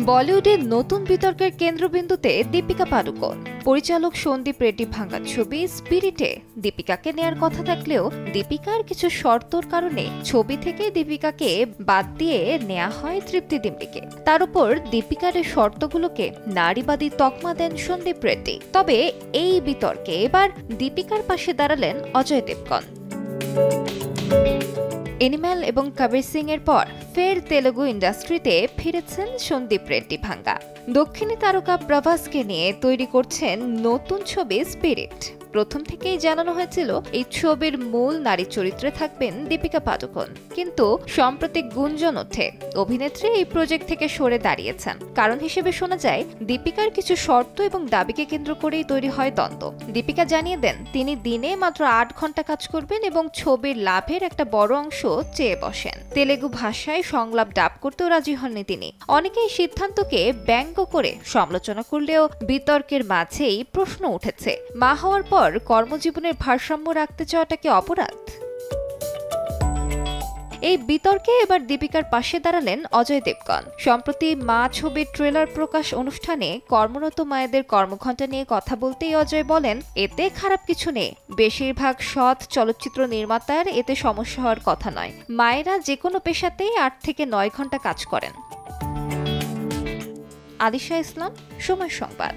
বলিউডের নতুন বিতর্কের কেন্দ্রবিন্দুতে দীপিকা পাডুকোন। পরিচালক সন্দীপ রেড্ডি ভাঙ্গার ছবি স্পিরিটে দীপিকাকে নেয়ার কথা থাকলেও দীপিকার কিছু শর্তর কারণে ছবি থেকে দীপিকাকে বাদ দিয়ে নেওয়া হয় তৃপ্তি ডিম্পিকে। তার উপর দীপিকার এই শর্তগুলোকে নারীবাদী তকমা দেন সন্দীপ রেড্ডি। তবে এই বিতর্কে এবার দীপিকার পাশে দাঁড়ালেন অজয় দেবগন। এনিম্যাল এবং কবির সিং এর পর ফের তেলুগু ইন্ডাস্ট্রিতে ফিরেছেন সন্দীপ রেড্ডি ভাঙ্গা। দক্ষিণী তারকা প্রভাসকে নিয়ে তৈরি করছেন নতুন ছবি স্পিরিট। প্রথম থেকেই জানানো হয়েছিল এই ছবির মূল নারী চরিত্রে থাকবেন দীপিকা পাডুকোন, কিন্তু সম্প্রতি গুঞ্জন ওঠে অভিনেত্রী এই প্রজেক্ট থেকে সরে দাঁড়িয়েছেন। কারণ হিসেবে শোনা যায় দীপিকার কিছু শর্ত এবং দাবিকে কেন্দ্র করেই তৈরি হয় দ্বন্দ্ব। দীপিকা জানিয়ে দেন তিনি দিনে মাত্র 8 ঘন্টা কাজ করবেন এবং ছবির লাভের একটা বড় অংশ চেয়ে বসেন। তেলেগু ভাষায় সংলাপ ডাব করতেও রাজি হননি তিনি। অনেকে এই সিদ্ধান্তকে ব্যঙ্গ করে সমালোচনা করলেও বিতর্কের মাঝেই প্রশ্ন উঠেছে, মা হওয়ার পর কর্মজীবনের ভারসাম্য রাখতে চাওয়াটা কি অপরাধ? এই বিতর্কে এবার দীপিকার পাশে দাঁড়ালেন অজয় দেবগন। সম্প্রতি মা ছবির ট্রেলার প্রকাশ অনুষ্ঠানে কর্মরত মায়েদের কর্মঘণ্টা নিয়ে কথা বলতেই অজয় বলেন, এতে খারাপ কিছু নেই। বেশিরভাগ সৎ চলচ্চিত্র নির্মাতার এতে সমস্যা হওয়ার কথা নয়। মায়েরা যে কোনো পেশাতেই 8 থেকে 9 ঘন্টা কাজ করেন। আলিশা ইসলাম, সময় সংবাদ।